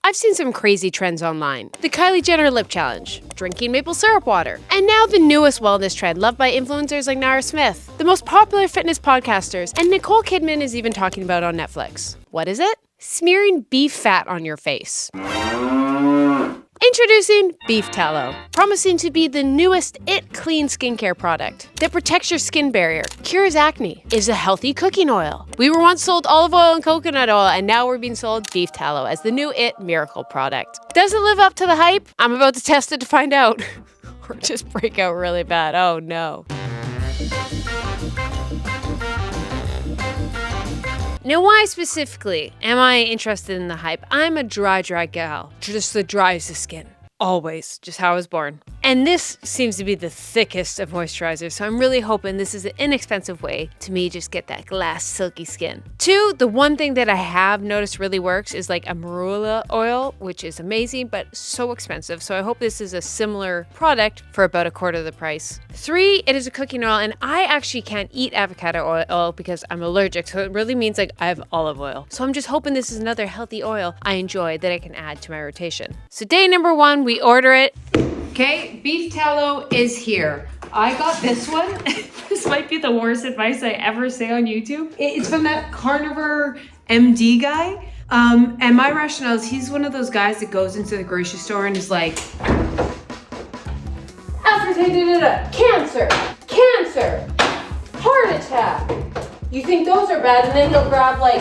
I've seen some crazy trends online. The Kylie Jenner lip challenge, drinking maple syrup water, and now the newest wellness trend loved by influencers like Nara Smith, the most popular fitness podcasters, and Nicole Kidman is even talking about on Netflix. What is it? Smearing beef fat on your face. Introducing Beef Tallow, promising to be the newest clean skincare product that protects your skin barrier, cures acne, is a healthy cooking oil. We were once sold olive oil and coconut oil, and now we're being sold Beef Tallow as the new miracle product. Does it live up to the hype? I'm about to test it to find out. Or just break out really bad. Oh no. Now, why specifically am I interested in the hype? I'm a dry gal. Just the driest of skin. Always. Just how I was born. And this seems to be the thickest of moisturizers, so I'm really hoping this is an inexpensive way to me just get that glass silky skin. 2, the one thing that I have noticed really works is like a marula oil, which is amazing, but so expensive. So I hope this is a similar product for about a quarter of the price. 3, it is a cooking oil, and I actually can't eat avocado oil because I'm allergic, so it really means like I have olive oil. So I'm just hoping this is another healthy oil I enjoy that I can add to my rotation. So day number 1, we order it. Okay, Beef Tallow is here. I got this one. This might be the worst advice I ever say on YouTube. It's from that carnivore MD guy. And my rationale is he's one of those guys that goes into the grocery store and is like, cancer, heart attack. You think those are bad? And then he'll grab like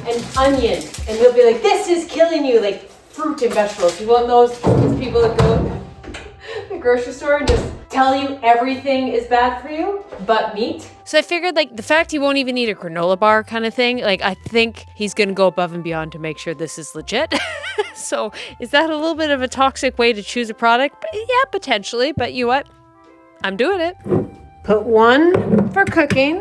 an onion and he'll be like, this is killing you, like fruit and vegetables. You want those people that go to the grocery store and just tell you everything is bad for you but meat? So I figured like the fact he won't even eat a granola bar kind of thing, like I think he's gonna go above and beyond to make sure this is legit. So is that a little bit of a toxic way to choose a product? But yeah, potentially, but you know what? I'm doing it. Put 1 for cooking,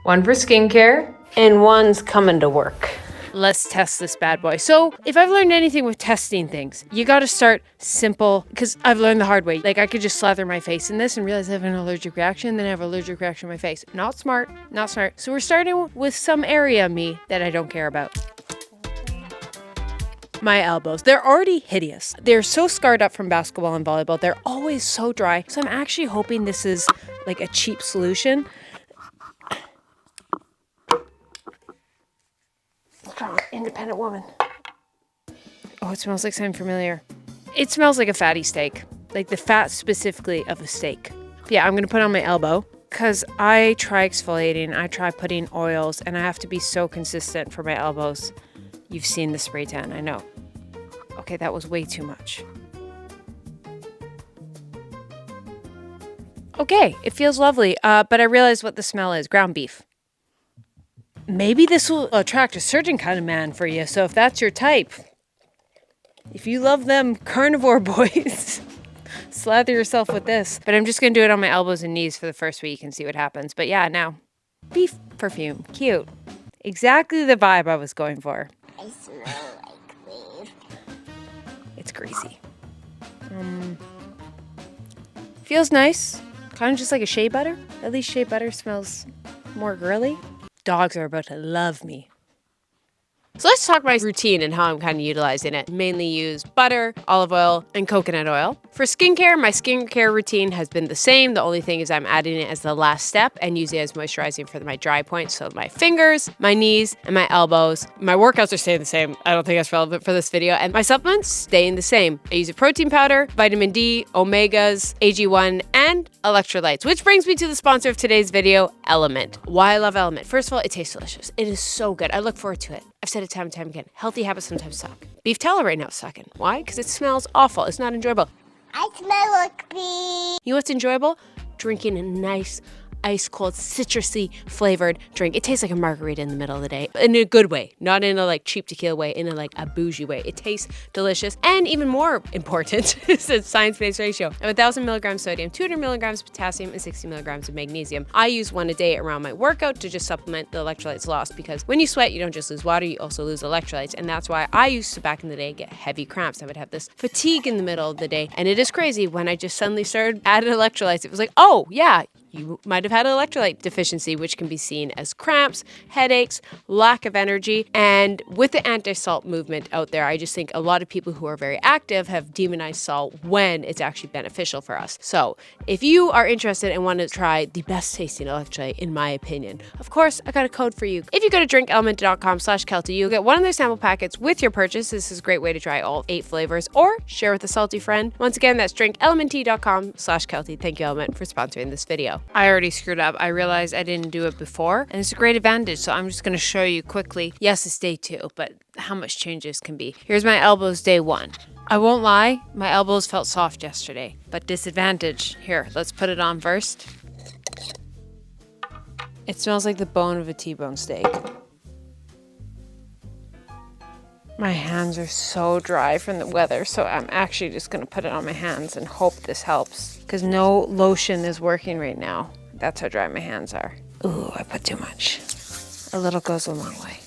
1 for skincare, and 1's coming to work. Let's test this bad boy. So if I've learned anything with testing things, you got to start simple, because I've learned the hard way. Like I could just slather my face in this and realize I have an allergic reaction, then I have an allergic reaction on my face. Not smart, not smart. So we're starting with some area of me that I don't care about. My elbows. They're already hideous. They're so scarred up from basketball and volleyball. They're always so dry. So I'm actually hoping this is like a cheap solution. Strong, independent woman. Oh, it smells like something familiar. It smells like a fatty steak. Like the fat specifically of a steak. Yeah, I'm going to put it on my elbow because I try exfoliating. I try putting oils and I have to be so consistent for my elbows. You've seen the spray tan, I know. Okay, that was way too much. Okay, it feels lovely, but I realized what the smell is. Ground beef. Maybe this will attract a certain kind of man for you, so if that's your type, if you love them carnivore boys, slather yourself with this. But I'm just going to do it on my elbows and knees for the first week and see what happens. But yeah, now, beef perfume, cute. Exactly the vibe I was going for. I smell like beef. It's greasy. Feels nice. Kind of just like a shea butter. At least shea butter smells more girly. Dogs are about to love me. So let's talk about my routine and how I'm kind of utilizing it. Mainly use butter, olive oil, and coconut oil. For skincare, my skincare routine has been the same. The only thing is I'm adding it as the last step and using it as moisturizing for my dry points. So my fingers, my knees, and my elbows. My workouts are staying the same. I don't think that's relevant for this video. And my supplements staying the same. I use a protein powder, vitamin D, omegas, AG1, and electrolytes. Which brings me to the sponsor of today's video, Element. Why I love Element. First of all, it tastes delicious. It is so good. I look forward to it. I've said it time and time again. Healthy habits sometimes suck. Beef tallow right now is sucking. Why? Because it smells awful. It's not enjoyable. I smell like beef. You know what's enjoyable? Drinking a nice, ice-cold, citrusy flavored drink. It tastes like a margarita in the middle of the day. In a good way. Not in a like cheap tequila way. In a like a bougie way. It tastes delicious. And even more important, it's a science-based ratio. I'm 1,000 milligrams sodium, 200 milligrams potassium, and 60 milligrams of magnesium. I use 1 a day around my workout to just supplement the electrolytes lost, because when you sweat, you don't just lose water, you also lose electrolytes. And that's why I used to, back in the day, get heavy cramps. I would have this fatigue in the middle of the day. And it is crazy when I just suddenly started adding electrolytes. It was like, oh yeah, you might have had an electrolyte deficiency, which can be seen as cramps, headaches, lack of energy. And with the anti-salt movement out there, I just think a lot of people who are very active have demonized salt when it's actually beneficial for us. So if you are interested and want to try the best tasting electrolyte, in my opinion, of course, I got a code for you. If you go to drinkelement.com/Keltie, you'll get one of their sample packets with your purchase. This is a great way to try all 8 flavors or share with a salty friend. Once again, that's drinkelement.com/Keltie. Thank you, Element, for sponsoring this video. I already screwed up. I realized I didn't do it before, and it's a great advantage, so I'm just going to show you quickly. Yes, it's day 2, but how much changes can be. Here's my elbows day 1. I won't lie, my elbows felt soft yesterday, but disadvantage. Here, let's put it on first. It smells like the bone of a T-bone steak. My hands are so dry from the weather, so I'm actually just gonna put it on my hands and hope this helps, because no lotion is working right now. That's how dry my hands are. Ooh, I put too much. A little goes a long way.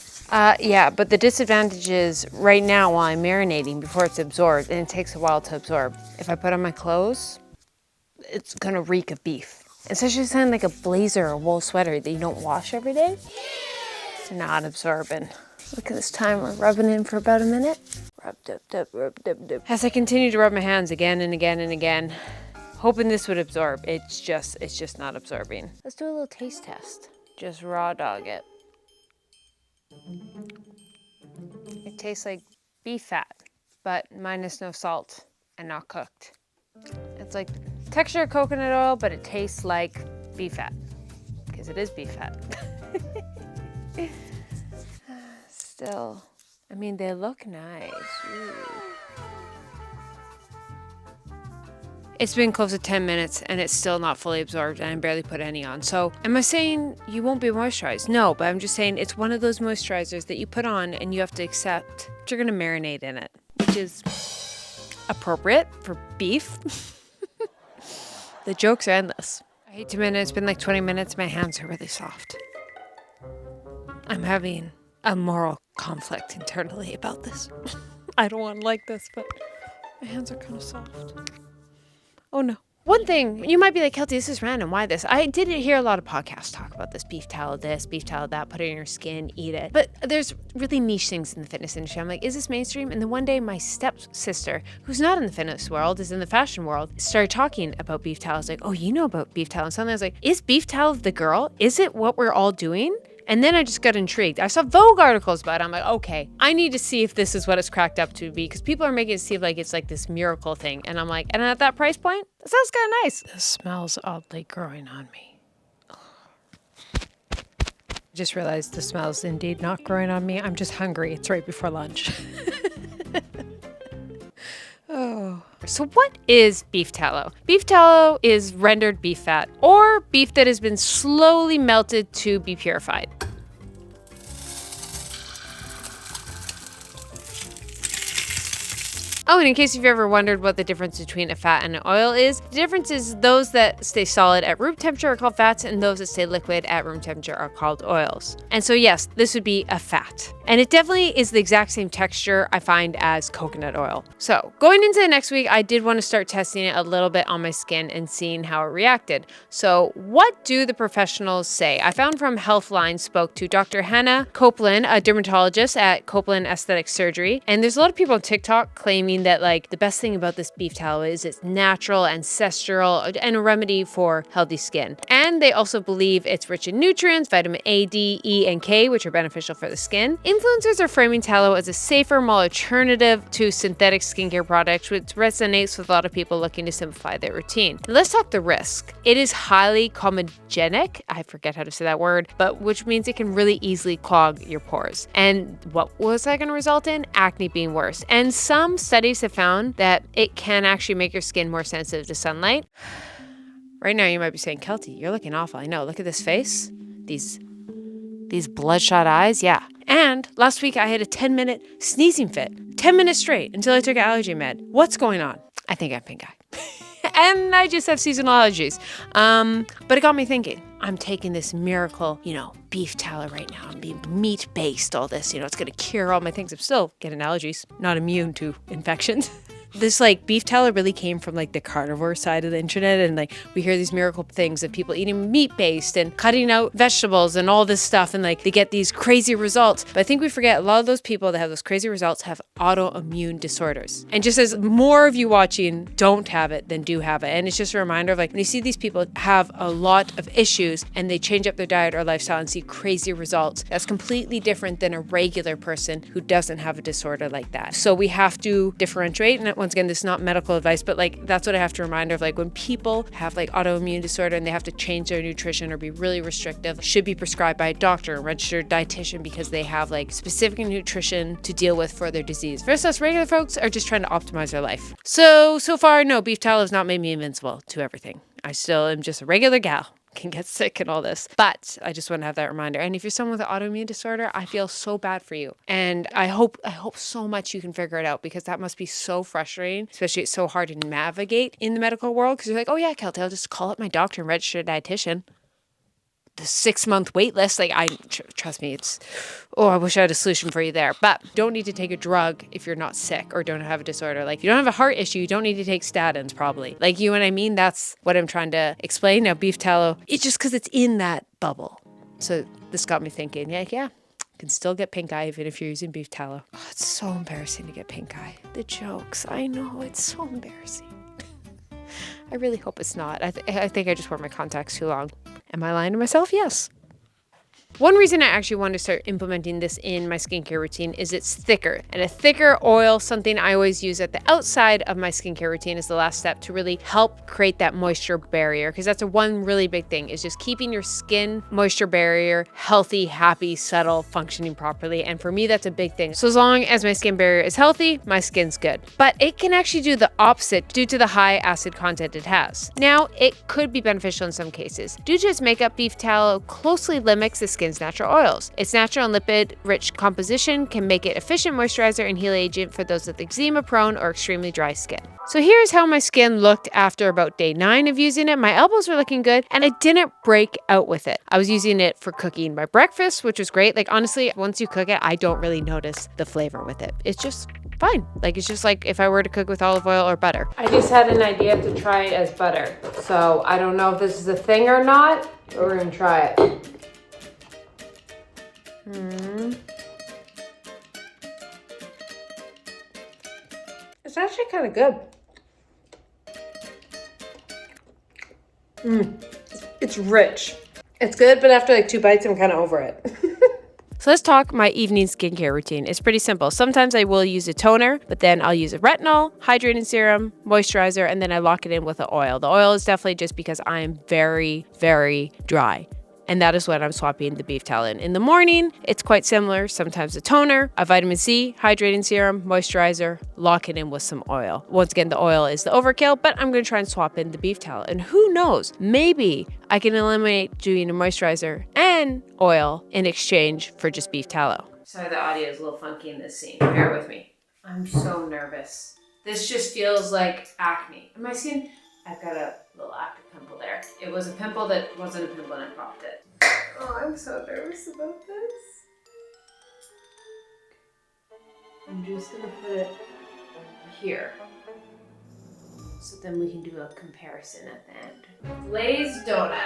Yeah, but the disadvantage is right now while I'm marinating before it's absorbed, and it takes a while to absorb. If I put on my clothes, it's gonna reek of beef. Especially something like a blazer or wool sweater that you don't wash every day. It's not absorbing. Look at this timer, rubbing in for about a minute. Rub, dub, dub, rub, dub, dub. As I continue to rub my hands again and again and again, hoping this would absorb, it's just not absorbing. Let's do a little taste test. Just raw dog it. It tastes like beef fat, but minus no salt and not cooked. It's like texture of coconut oil, but it tastes like beef fat, because it is beef fat. Still, I mean, they look nice. Ooh. It's been close to 10 minutes and it's still not fully absorbed, and I barely put any on. So am I saying you won't be moisturized? No, but I'm just saying it's one of those moisturizers that you put on and you have to accept that you're gonna marinate in it, which is appropriate for beef. The jokes are endless. I hate to admit it, it's been like 20 minutes. My hands are really soft. I'm having a moral conflict internally about this. I don't want to like this, but my hands are kind of soft. Oh no. One thing, you might be like, Keltie, this is random. Why this? I did hear a lot of podcasts talk about this. Beef tallow this, beef tallow that, put it in your skin, eat it. But there's really niche things in the fitness industry. I'm like, is this mainstream? And then one day my stepsister, who's not in the fitness world, is in the fashion world, started talking about beef tallow. I was like, oh, you know about beef tallow. And suddenly I was like, is beef tallow the girl? Is it what we're all doing? And then I just got intrigued. I saw Vogue articles about it. I'm like, okay, I need to see if this is what it's cracked up to be, because people are making it seem like it's like this miracle thing. And I'm like, and at that price point, that sounds kind of nice. This smells oddly growing on me. I just realized the smell's indeed not growing on me. I'm just hungry. It's right before lunch. Oh. So what is beef tallow? Beef tallow is rendered beef fat, or beef that has been slowly melted to be purified. Oh, and in case you've ever wondered what the difference between a fat and an oil is, the difference is those that stay solid at room temperature are called fats, and those that stay liquid at room temperature are called oils. And so yes, this would be a fat. And it definitely is the exact same texture I find as coconut oil. So going into the next week, I did want to start testing it a little bit on my skin and seeing how it reacted. So what do the professionals say? I found from Healthline spoke to Dr. Hannah Copeland, a dermatologist at Copeland Aesthetic Surgery. And there's a lot of people on TikTok claiming that like the best thing about this beef tallow is it's natural, ancestral, and a remedy for healthy skin. And they also believe it's rich in nutrients, vitamin A, D, E, and K, which are beneficial for the skin. Influencers are framing tallow as a safer, more alternative to synthetic skincare products, which resonates with a lot of people looking to simplify their routine. Now, let's talk the risk. It is highly comedogenic, I forget how to say that word, but which means it can really easily clog your pores. And what was that going to result in? Acne being worse. And some studies have found that it can actually make your skin more sensitive to sunlight. Right now, you might be saying, Keltie, you're looking awful. I know. Look at this face. These bloodshot eyes. Yeah. And last week, I had a 10-minute sneezing fit. 10 minutes straight until I took an allergy med. What's going on? I think I have pink eye. And I just have seasonal allergies. But it got me thinking. I'm taking this miracle, beef tallow right now. I'm being meat-based, all this, it's going to cure all my things. I'm still getting allergies, not immune to infections. this like beef tallow really came from like the carnivore side of the internet, and like we hear these miracle things of people eating meat-based and cutting out vegetables and all this stuff, and like they get these crazy results. But I think we forget a lot of those people that have those crazy results have autoimmune disorders. And just as more of you watching don't have it than do have it. And it's just a reminder of like when you see these people have a lot of issues and they change up their diet or lifestyle and see crazy results, that's completely different than a regular person who doesn't have a disorder like that. So we have to differentiate. And once again, this is not medical advice, but like that's what I have to remind of. Like when people have like autoimmune disorder and they have to change their nutrition or be really restrictive, should be prescribed by a doctor, a registered dietitian, because they have like specific nutrition to deal with for their disease. Versus us regular folks are just trying to optimize their life. So far, no, beef tallow has not made me invincible to everything. I still am just a regular gal. Can get sick and all this. But I just want to have that reminder. And if you're someone with an autoimmune disorder, I feel so bad for you. And I hope so much you can figure it out, because that must be so frustrating, especially it's so hard to navigate in the medical world, because you're like, oh yeah, Keltie, I'll just call up my doctor and register a dietitian. The 6-month wait list, like trust me, I wish I had a solution for you there. But don't need to take a drug if you're not sick or don't have a disorder. Like you don't have a heart issue, you don't need to take statins probably. Like, you know what I mean? That's what I'm trying to explain. Now beef tallow, it's just because it's in that bubble. So this got me thinking, yeah, can still get pink eye even if you're using beef tallow. Oh, it's so embarrassing to get pink eye. The jokes, I know, it's so embarrassing. I really hope it's not. I think I just wore my contacts too long. Am I lying to myself? Yes. One reason I actually wanted to start implementing this in my skincare routine is it's thicker. And a thicker oil, something I always use at the outside of my skincare routine, is the last step to really help create that moisture barrier. Because that's one really big thing, is just keeping your skin moisture barrier healthy, happy, subtle, functioning properly. And for me, that's a big thing. So as long as my skin barrier is healthy, my skin's good. But it can actually do the opposite due to the high acid content it has. Now, it could be beneficial in some cases. Due to its makeup, beef tallow closely mimics the skin's natural oils. Its natural and lipid-rich composition can make it efficient moisturizer and heal agent for those with eczema-prone or extremely dry skin. So here's how my skin looked after about day 9 of using it. My elbows were looking good and I didn't break out with it. I was using it for cooking my breakfast, which was great. Like honestly, once you cook it, I don't really notice the flavor with it. It's just fine. Like it's just like if I were to cook with olive oil or butter. I just had an idea to try it as butter. So I don't know if this is a thing or not, but we're gonna try it. It's actually kind of good. It's rich. It's good, but after like 2 bites, I'm kind of over it. So let's talk my evening skincare routine. It's pretty simple. Sometimes I will use a toner, but then I'll use a retinol, hydrating serum, moisturizer, and then I lock it in with an oil. The oil is definitely just because I'm very, very dry. And that is what I'm swapping the beef tallow in. In the morning, it's quite similar. Sometimes a toner, a vitamin C, hydrating serum, moisturizer, lock it in with some oil. Once again, the oil is the overkill, but I'm going to try and swap in the beef tallow. And who knows, maybe I can eliminate doing a moisturizer and oil in exchange for just beef tallow. Sorry, the audio is a little funky in this scene. Bear with me. I'm so nervous. This just feels like acne. And my skin, I've got a little acne pimple there. It was a pimple that wasn't a pimple and I popped it. Oh, I'm so nervous about this. I'm just gonna put it here. So then we can do a comparison at the end. Glazed donut.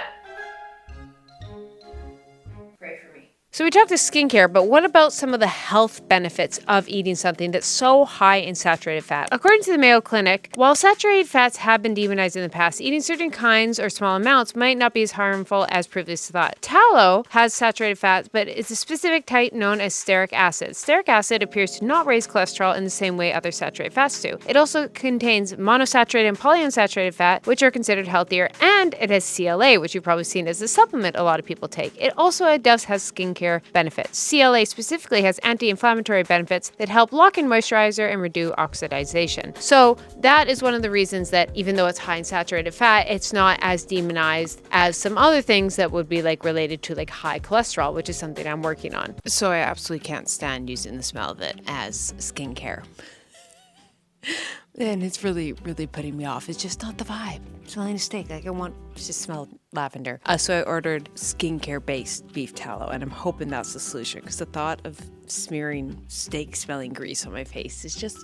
Pray for me. So we talked to skincare, but what about some of the health benefits of eating something that's so high in saturated fat? According to the Mayo Clinic, while saturated fats have been demonized in the past, eating certain kinds or small amounts might not be as harmful as previously thought. Tallow has saturated fats, but it's a specific type known as stearic acid. Stearic acid appears to not raise cholesterol in the same way other saturated fats do. It also contains monosaturated and polyunsaturated fat, which are considered healthier, and it has CLA, which you've probably seen as a supplement a lot of people take. It also does have skincare benefits. CLA specifically has anti-inflammatory benefits that help lock in moisturizer and reduce oxidation. So that is one of the reasons that even though it's high in saturated fat, it's not as demonized as some other things that would be like related to like high cholesterol, which is something I'm working on. So I absolutely can't stand using the smell of it as skincare. And it's really, really putting me off. It's just not the vibe. Smelling a steak, like I want to just smell lavender. So I ordered skincare-based beef tallow, and I'm hoping that's the solution, because the thought of smearing steak-smelling grease on my face is just,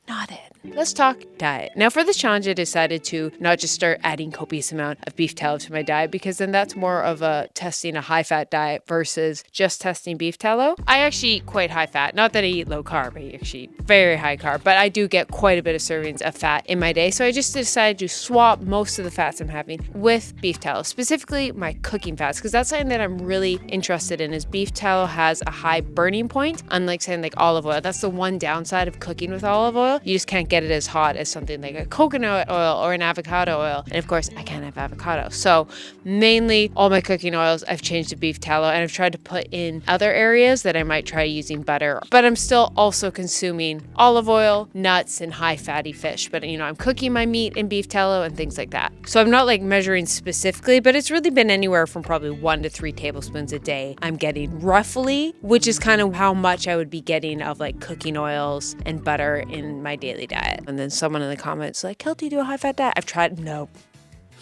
not it. Let's talk diet. Now for this challenge, I decided to not just start adding copious amount of beef tallow to my diet, because then that's more of a testing a high fat diet versus just testing beef tallow. I actually eat quite high fat. Not that I eat low carb, I actually eat very high carb, but I do get quite a bit of servings of fat in my day. So I just decided to swap most of the fats I'm having with beef tallow, specifically my cooking fats, because that's something that I'm really interested in. Is beef tallow has a high burning point, unlike saying like olive oil. That's the one downside of cooking with olive oil. You just can't get it as hot as something like a coconut oil or an avocado oil. And of course, I can't have avocado. So mainly all my cooking oils, I've changed to beef tallow, and I've tried to put in other areas that I might try using butter. But I'm still also consuming olive oil, nuts, and high fatty fish. But I'm cooking my meat in beef tallow and things like that. So I'm not like measuring specifically, but it's really been anywhere from probably 1 to 3 tablespoons a day I'm getting roughly, which is kind of how much I would be getting of like cooking oils and butter in my daily diet. And then someone in the comments like, Keltie, do a high fat diet. I've tried, no.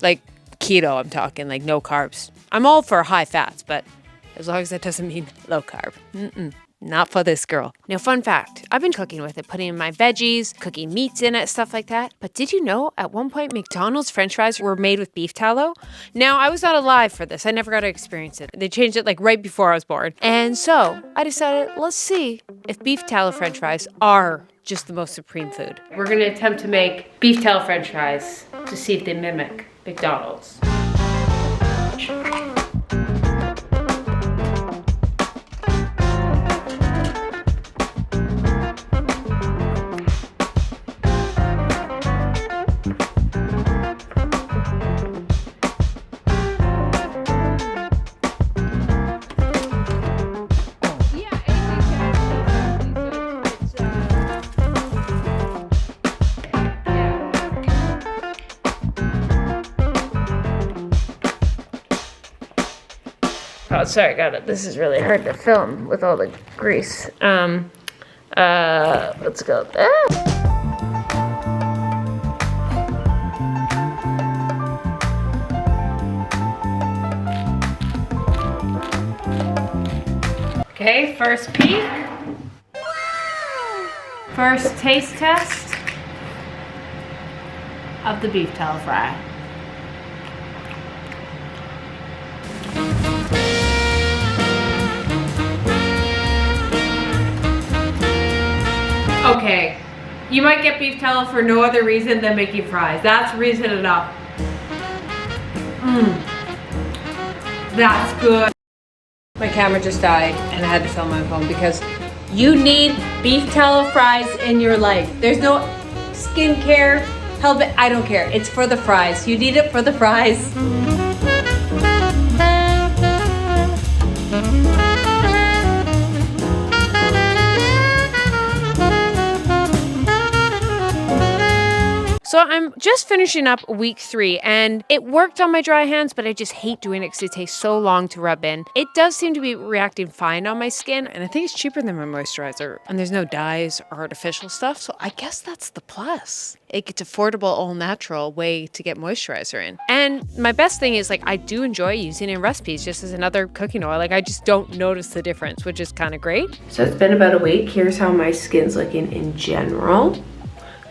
Like keto, I'm talking like no carbs. I'm all for high fats, but as long as that doesn't mean low carb. Not for this girl. Now, fun fact, I've been cooking with it, putting in my veggies, cooking meats in it, stuff like that. But did you know at one point McDonald's French fries were made with beef tallow? Now, I was not alive for this. I never got to experience it. They changed it like right before I was born. And so I decided, let's see if beef tallow French fries are just the most supreme food. We're going to attempt to make beef tallow French fries to see if they mimic McDonald's. Oh, sorry, got it. This is really hard to film with all the grease. Let's go there. Okay, first peek. First taste test of the beef tallow fry. Okay, you might get beef tallow for no other reason than making fries. That's reason enough. That's good. My camera just died and I had to film my phone because you need beef tallow fries in your life. There's no skincare, help it, I don't care. It's for the fries. You need it for the fries. So I'm just finishing up week 3 and it worked on my dry hands, but I just hate doing it because it takes so long to rub in. It does seem to be reacting fine on my skin, and I think it's cheaper than my moisturizer, and there's no dyes or artificial stuff, so I guess that's the plus. It's affordable, all natural way to get moisturizer in. And my best thing is, like, I do enjoy using it in recipes just as another cooking oil. Like, I just don't notice the difference, which is kind of great. So it's been about a week. Here's how my skin's looking in general.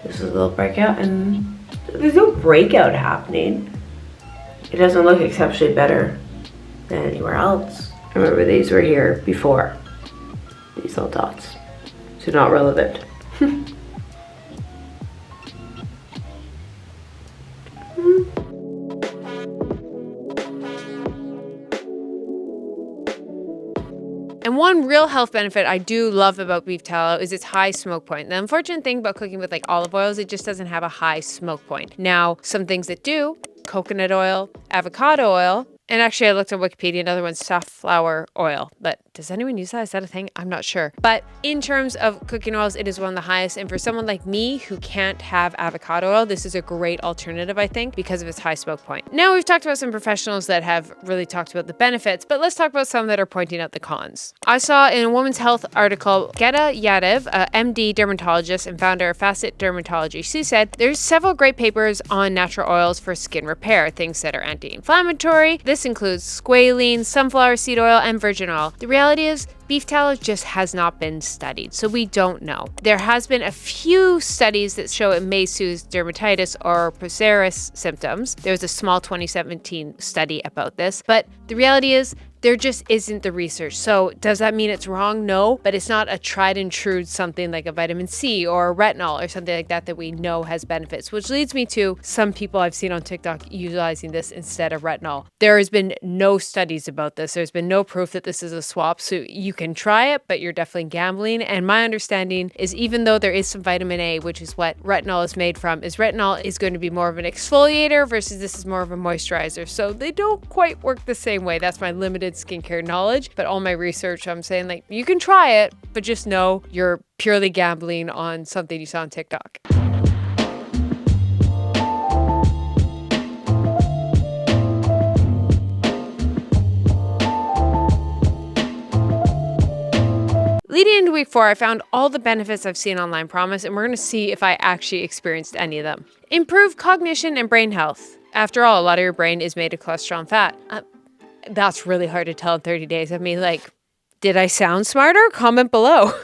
This is a little breakout, and there's no breakout happening. It doesn't look exceptionally better than anywhere else. Remember, these were here before, these little dots, so not relevant. And one real health benefit I do love about beef tallow is its high smoke point. The unfortunate thing about cooking with like olive oil is it just doesn't have a high smoke point. Now, some things that do, coconut oil, avocado oil, and actually I looked on Wikipedia, another one's safflower oil, but does anyone use that? Is that a thing? I'm not sure. But in terms of cooking oils, it is one of the highest. And for someone like me who can't have avocado oil, this is a great alternative, I think, because of its high smoke point. Now we've talked about some professionals that have really talked about the benefits, but let's talk about some that are pointing out the cons. I saw in a Women's Health article, Geta Yadev, a MD dermatologist and founder of Facet Dermatology, she said, there's several great papers on natural oils for skin repair, things that are anti-inflammatory. This this includes squalene, sunflower seed oil, and virgin oil. The reality is, beef tallow just has not been studied, so we don't know. There has been a few studies that show it may soothe dermatitis or psoriasis symptoms. There was a small 2017 study about this, but the reality is there just isn't the research. So does that mean it's wrong? No, but it's not a tried and true something like a vitamin C or a retinol or something like that that we know has benefits, which leads me to some people I've seen on TikTok utilizing this instead of retinol. There has been no studies about this. There's been no proof that this is a swap. So you can try it, but you're definitely gambling. And my understanding is even though there is some vitamin A, which is what retinol is made from, is retinol is going to be more of an exfoliator versus this is more of a moisturizer. So they don't quite work the same way. That's my limited skincare knowledge, but all my research, I'm saying like you can try it, but just know you're purely gambling on something you saw on TikTok. Leading into week 4, I found all the benefits I've seen online promise, and we're going to see if I actually experienced any of them. Improve cognition and brain health. After all, a lot of your brain is made of cholesterol and fat. That's really hard to tell in 30 days. I mean, like, did I sound smarter? Comment below.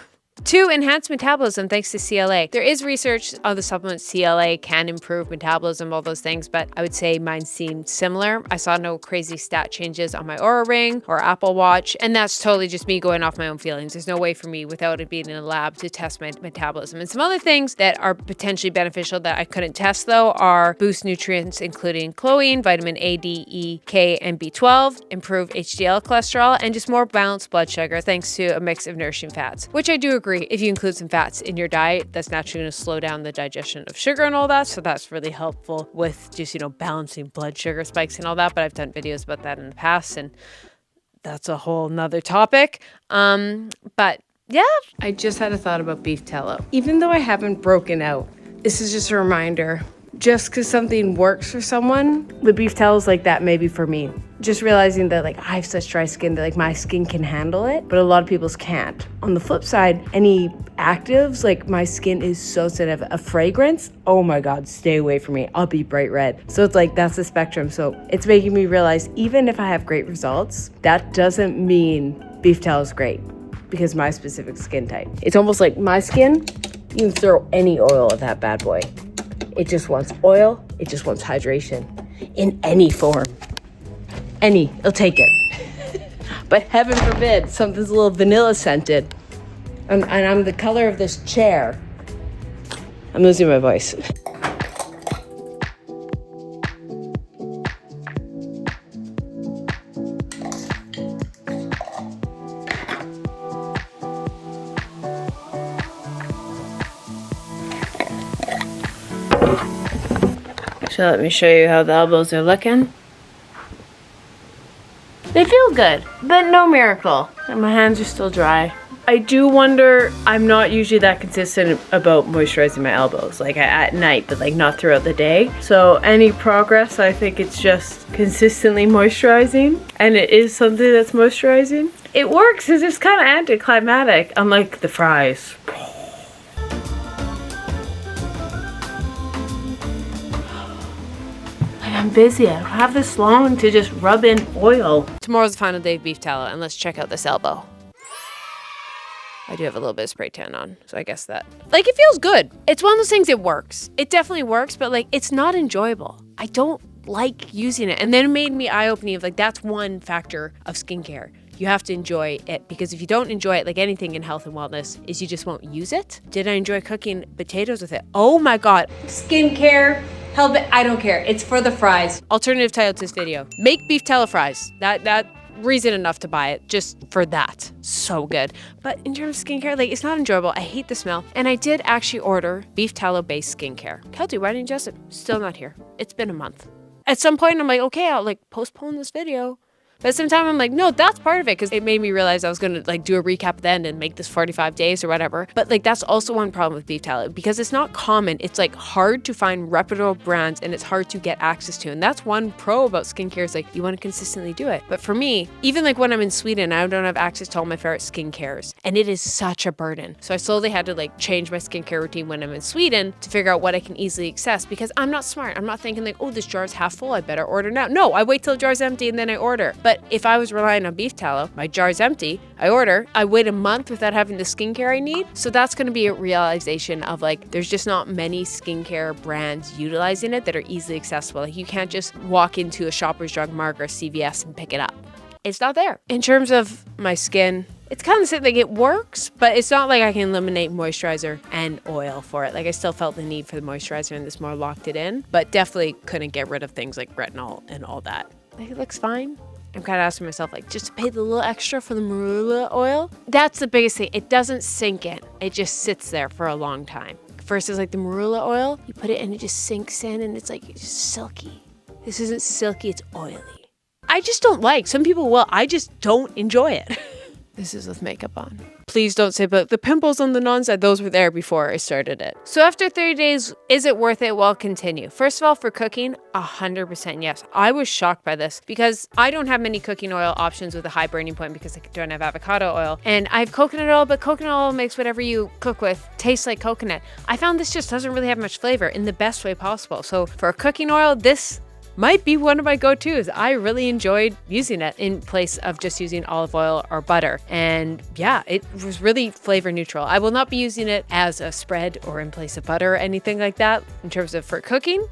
2, enhance metabolism thanks to CLA. There is research on the supplement CLA can improve metabolism, all those things, but I would say mine seemed similar. I saw no crazy stat changes on my Oura Ring or Apple Watch, and that's totally just me going off my own feelings. There's no way for me without it being in a lab to test my metabolism. And some other things that are potentially beneficial that I couldn't test though are boost nutrients including choline, vitamin A, D, E, K, and B12, improve HDL cholesterol, and just more balanced blood sugar thanks to a mix of nourishing fats, which I do agree. If you include some fats in your diet, that's naturally going to slow down the digestion of sugar and all that. So that's really helpful with just, balancing blood sugar spikes and all that. But I've done videos about that in the past, and that's a whole nother topic. But yeah, I just had a thought about beef tallow. Even though I haven't broken out, this is just a reminder. Just because something works for someone, the beef tallow is like that maybe for me. Just realizing that I have such dry skin that my skin can handle it, but a lot of people's can't. On the flip side, any actives, my skin is so sensitive. A fragrance, oh my God, stay away from me. I'll be bright red. So it's that's the spectrum. So it's making me realize even if I have great results, that doesn't mean beef tallow is great because my specific skin type. It's almost like my skin, you can throw any oil at that bad boy. It just wants oil. It just wants hydration in any form. It'll take it. But heaven forbid, something's a little vanilla scented. And I'm the color of this chair. I'm losing my voice. So let me show you how the elbows are looking. They feel good, but no miracle. And my hands are still dry. I do wonder, I'm not usually that consistent about moisturizing my elbows, at night, but not throughout the day. So any progress, I think it's just consistently moisturizing, and it is something that's moisturizing. It works, it's just kind of anticlimactic, unlike the fries. I'm busy. I don't have this long to just rub in oil. Tomorrow's the final day of beef tallow, and let's check out this elbow. I do have a little bit of spray tan on, so I guess that. It feels good. It's one of those things, it works. It definitely works, but it's not enjoyable. I don't like using it. And then it made me eye-opening of that's one factor of skincare. You have to enjoy it, because if you don't enjoy it, anything in health and wellness, is you just won't use it. Did I enjoy cooking potatoes with it? Oh my God. Skincare. Hell, I don't care. It's for the fries. Alternative title to this video. Make beef tallow fries. That reason enough to buy it just for that. So good. But in terms of skincare, it's not enjoyable. I hate the smell. And I did actually order beef tallow based skincare. Keltie, why didn't you just? Still not here. It's been a month. At some point, I'm okay, I'll postpone this video. But at the same time, I'm like, no, that's part of it, because it made me realize I was going to like do a recap then and make this 45 days or whatever. But like that's also one problem with beef tallow, because it's not common. It's like hard to find reputable brands and it's hard to get access to. And that's one pro about skincare, is like you want to consistently do it. But for me, even like when I'm in Sweden, I don't have access to all my favorite skincares, and it is such a burden. So I slowly had to like change my skincare routine when I'm in Sweden to figure out what I can easily access, because I'm not smart. I'm not thinking like, oh, this jar is half full, I better order now. No, I wait till the jar's empty and then I order. But if I was relying on beef tallow, my jar's empty, I order, I wait a month without having the skincare I need. So that's going to be a realization of like, there's just not many skincare brands utilizing it that are easily accessible. Like you can't just walk into a Shoppers Drug Mart or CVS and pick it up. It's not there. In terms of my skin, it's kind of the same, like it works, but it's not like I can eliminate moisturizer and oil for it. Like I still felt the need for the moisturizer and this more locked it in, but definitely couldn't get rid of things like retinol and all that. Like it looks fine. I'm kind of asking myself, like, just to pay the little extra for the marula oil. That's the biggest thing. It doesn't sink in. It just sits there for a long time. Versus like the marula oil, you put it and it just sinks in and it's like it's just silky. This isn't silky, it's oily. I just don't like. Some people will. I just don't enjoy it. This is with makeup on. Please don't say, but the pimples on the non-side, those were there before I started it. So after 30 days, is it worth it? Well, continue. First of all, for cooking, 100% yes. I was shocked by this because I don't have many cooking oil options with a high burning point because I don't have avocado oil. And I have coconut oil, but coconut oil makes whatever you cook with taste like coconut. I found this just doesn't really have much flavor in the best way possible. So for a cooking oil, this might be one of my go-tos. I really enjoyed using it in place of just using olive oil or butter. And yeah, it was really flavor neutral. I will not be using it as a spread or in place of butter or anything like that. In terms of for cooking,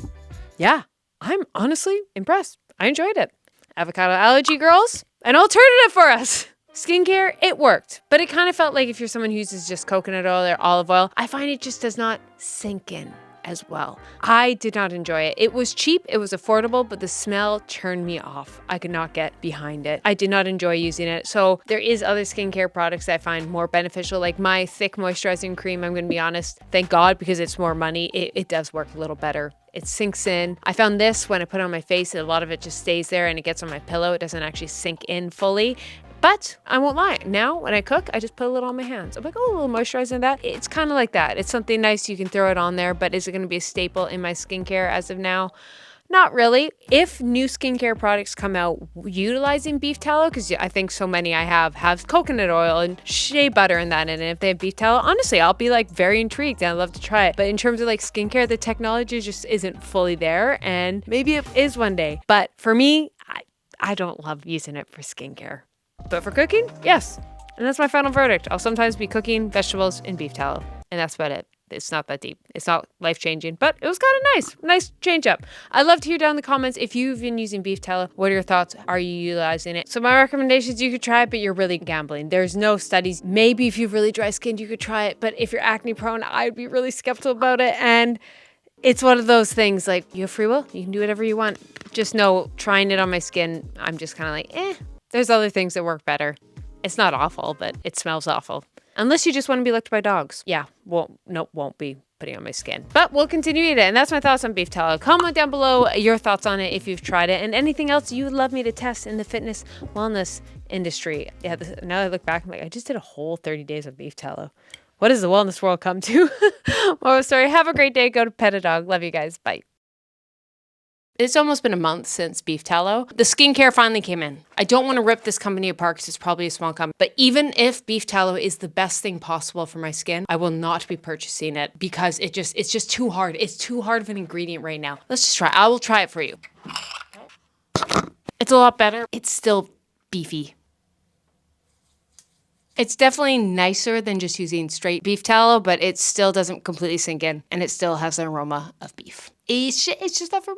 yeah, I'm honestly impressed. I enjoyed it. Avocado allergy girls, an alternative for us. Skincare, it worked, but it kind of felt like if you're someone who uses just coconut oil or olive oil, I find it just does not sink in as well. I did not enjoy it. It was cheap, it was affordable, but the smell turned me off. I could not get behind it. I did not enjoy using it. So there is other skincare products that I find more beneficial, like my thick moisturizing cream. I'm going to be honest, thank God, because it's more money. It does work a little better. It sinks in. I found this when I put it on my face, a lot of it just stays there and it gets on my pillow. It doesn't actually sink in fully. But I won't lie. Now, when I cook, I just put a little on my hands. I'm like, oh, a little moisturizer in that. It's kind of like that. It's something nice. You can throw it on there, but is it going to be a staple in my skincare as of now? Not really. If new skincare products come out utilizing beef tallow, because I think so many I have coconut oil and shea butter in that, and if they have beef tallow, honestly, I'll be like very intrigued and I'd love to try it. But in terms of like skincare, the technology just isn't fully there, and maybe it is one day. But for me, I don't love using it for skincare. But for cooking, yes. And that's my final verdict. I'll sometimes be cooking vegetables in beef tallow. And that's about it. It's not that deep. It's not life-changing, but it was kind of nice change up. I'd love to hear down in the comments if you've been using beef tallow. What are your thoughts? Are you utilizing it? So my recommendations, you could try it, but you're really gambling. There's no studies. Maybe if you have really dry skin, you could try it. But if you're acne prone, I'd be really skeptical about it. And it's one of those things like you have free will. You can do whatever you want. Just know, trying it on my skin, I'm just kind of like, eh. There's other things that work better. It's not awful, but it smells awful. Unless you just want to be licked by dogs. Yeah, won't be putting on my skin. But we'll continue to eat it. And that's my thoughts on beef tallow. Comment down below your thoughts on it if you've tried it and anything else you would love me to test in the fitness wellness industry. Yeah, now I look back, I'm like, I just did a whole 30 days of beef tallow. What does the wellness world come to? Moral story. Have a great day. Go to pet a dog. Love you guys. Bye. It's almost been a month since beef tallow. The skincare finally came in. I don't want to rip this company apart because it's probably a small company. But even if beef tallow is the best thing possible for my skin, I will not be purchasing it because it's just too hard. It's too hard of an ingredient right now. Let's just try it. I will try it for you. It's a lot better. It's still beefy. It's definitely nicer than just using straight beef tallow, but it still doesn't completely sink in and it still has an aroma of beef. It's just not for me.